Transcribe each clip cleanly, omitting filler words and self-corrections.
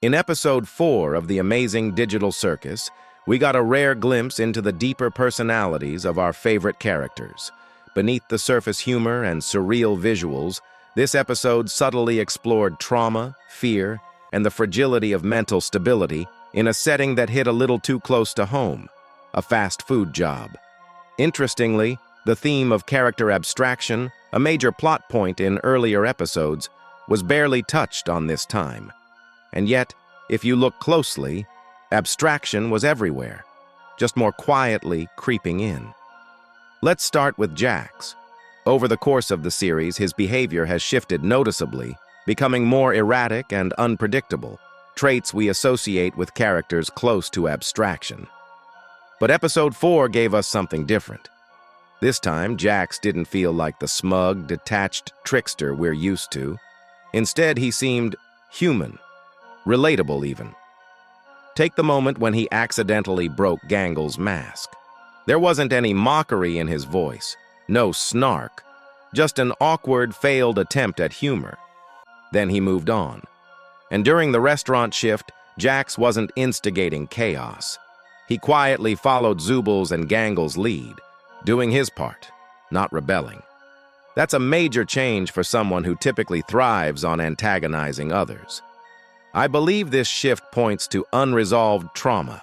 In episode 4 of the Amazing Digital Circus, we got a rare glimpse into the deeper personalities of our favorite characters. Beneath the surface humor and surreal visuals, this episode subtly explored trauma, fear, and the fragility of mental stability in a setting that hit a little too close to home, a fast food job. Interestingly, the theme of character abstraction, a major plot point in earlier episodes, was barely touched on this time. And yet, if you look closely, abstraction was everywhere, just more quietly creeping in. Let's start with Jax. Over the course of the series, his behavior has shifted noticeably, becoming more erratic and unpredictable, traits we associate with characters close to abstraction. But episode 4 gave us something different. This time, Jax didn't feel like the smug, detached trickster we're used to. Instead, he seemed human, relatable even. Take the moment when he accidentally broke Gangal's mask. There wasn't any mockery in his voice, no snark, just an awkward, failed attempt at humor. Then he moved on. And during the restaurant shift, Jax wasn't instigating chaos. He quietly followed Zubal's and Gangal's lead, doing his part, not rebelling. That's a major change for someone who typically thrives on antagonizing others. I believe this shift points to unresolved trauma.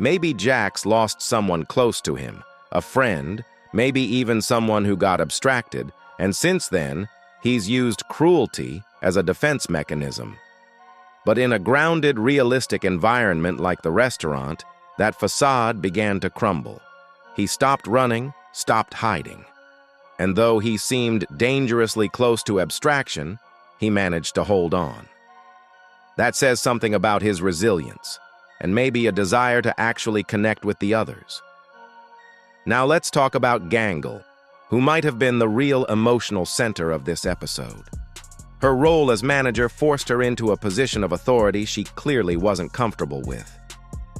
Maybe Jax lost someone close to him, a friend, maybe even someone who got abstracted, and since then, he's used cruelty as a defense mechanism. But in a grounded, realistic environment like the restaurant, that facade began to crumble. He stopped running, stopped hiding. And though he seemed dangerously close to abstraction, he managed to hold on. That says something about his resilience, and maybe a desire to actually connect with the others. Now let's talk about Gangal, who might have been the real emotional center of this episode. Her role as manager forced her into a position of authority she clearly wasn't comfortable with.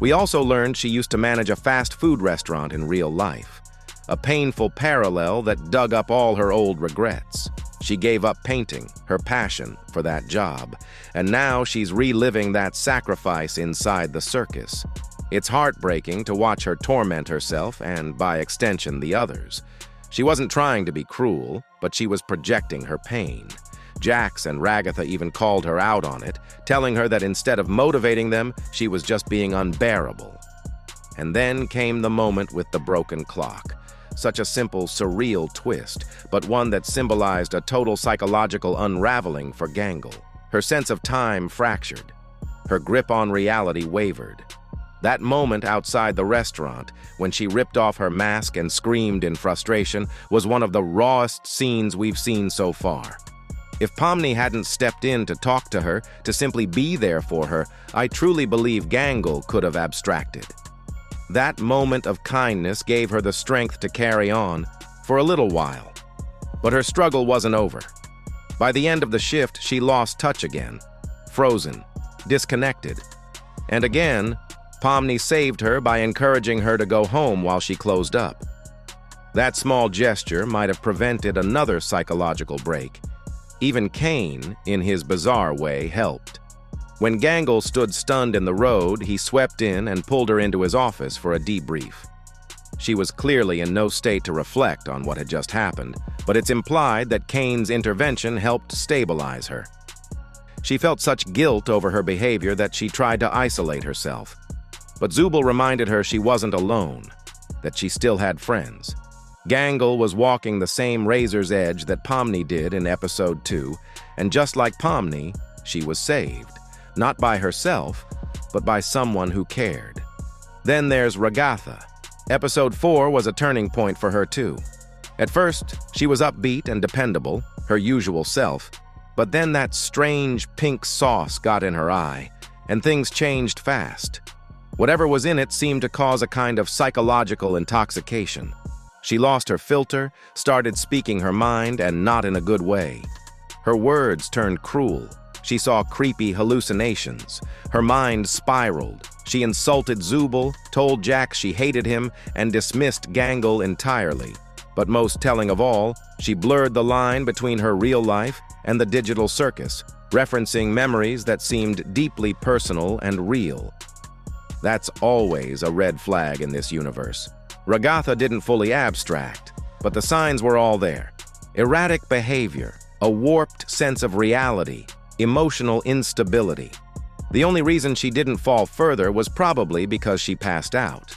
We also learned she used to manage a fast food restaurant in real life, a painful parallel that dug up all her old regrets. She gave up painting, her passion, for that job, and now she's reliving that sacrifice inside the circus. It's heartbreaking to watch her torment herself and, by extension, the others. She wasn't trying to be cruel, but she was projecting her pain. Jax and Ragatha even called her out on it, telling her that instead of motivating them, she was just being unbearable. And then came the moment with the broken clock. Such a simple, surreal twist, but one that symbolized a total psychological unraveling for Gangal. Her sense of time fractured. Her grip on reality wavered. That moment outside the restaurant, when she ripped off her mask and screamed in frustration, was one of the rawest scenes we've seen so far. If Pomni hadn't stepped in to talk to her, to simply be there for her, I truly believe Gangal could have abstracted. That moment of kindness gave her the strength to carry on for a little while. But her struggle wasn't over. By the end of the shift, she lost touch again, frozen, disconnected. And again, Pomni saved her by encouraging her to go home while she closed up. That small gesture might have prevented another psychological break. Even Kane, in his bizarre way, helped. When Gangal stood stunned in the road, he swept in and pulled her into his office for a debrief. She was clearly in no state to reflect on what had just happened, but it's implied that Kane's intervention helped stabilize her. She felt such guilt over her behavior that she tried to isolate herself. But Zubal reminded her she wasn't alone, that she still had friends. Gangal was walking the same razor's edge that Pomni did in episode 2, and just like Pomni, she was saved. Not by herself, but by someone who cared. Then there's Ragatha. Episode 4 was a turning point for her too. At first, she was upbeat and dependable, her usual self, but then that strange pink sauce got in her eye, and things changed fast. Whatever was in it seemed to cause a kind of psychological intoxication. She lost her filter, started speaking her mind, and not in a good way. Her words turned cruel. She saw creepy hallucinations. Her mind spiraled. She insulted Zubal, told Jax she hated him, and dismissed Gangal entirely. But most telling of all, she blurred the line between her real life and the digital circus, referencing memories that seemed deeply personal and real. That's always a red flag in this universe. Ragatha didn't fully abstract, but the signs were all there. Erratic behavior, a warped sense of reality, emotional instability. The only reason she didn't fall further was probably because she passed out.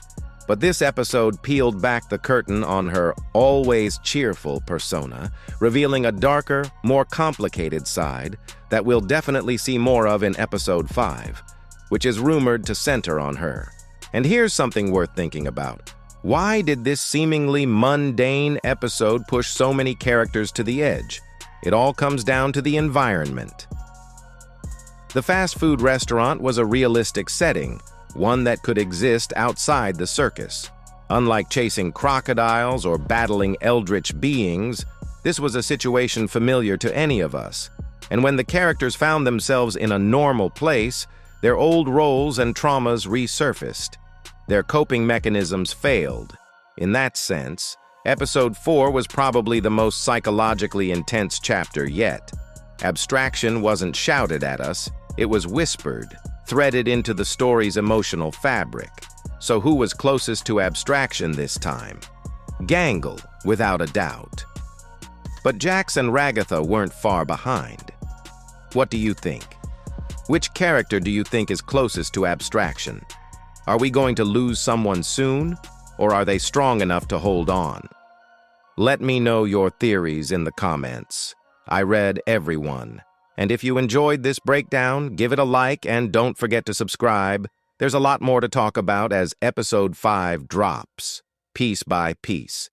But this episode peeled back the curtain on her always cheerful persona, revealing a darker, more complicated side that we'll definitely see more of in episode 5, which is rumored to center on her. And here's something worth thinking about. Why did this seemingly mundane episode push so many characters to the edge? It all comes down to the environment. The fast food restaurant was a realistic setting, one that could exist outside the circus. Unlike chasing crocodiles or battling eldritch beings, this was a situation familiar to any of us. And when the characters found themselves in a normal place, their old roles and traumas resurfaced. Their coping mechanisms failed. In that sense, Episode 4 was probably the most psychologically intense chapter yet. Abstraction wasn't shouted at us, it was whispered, threaded into the story's emotional fabric. So who was closest to abstraction this time? Gangal, without a doubt. But Jax and Ragatha weren't far behind. What do you think? Which character do you think is closest to abstraction? Are we going to lose someone soon, or are they strong enough to hold on? Let me know your theories in the comments. I read everyone. And if you enjoyed this breakdown, give it a like and don't forget to subscribe. There's a lot more to talk about as Episode 5 drops, piece by piece.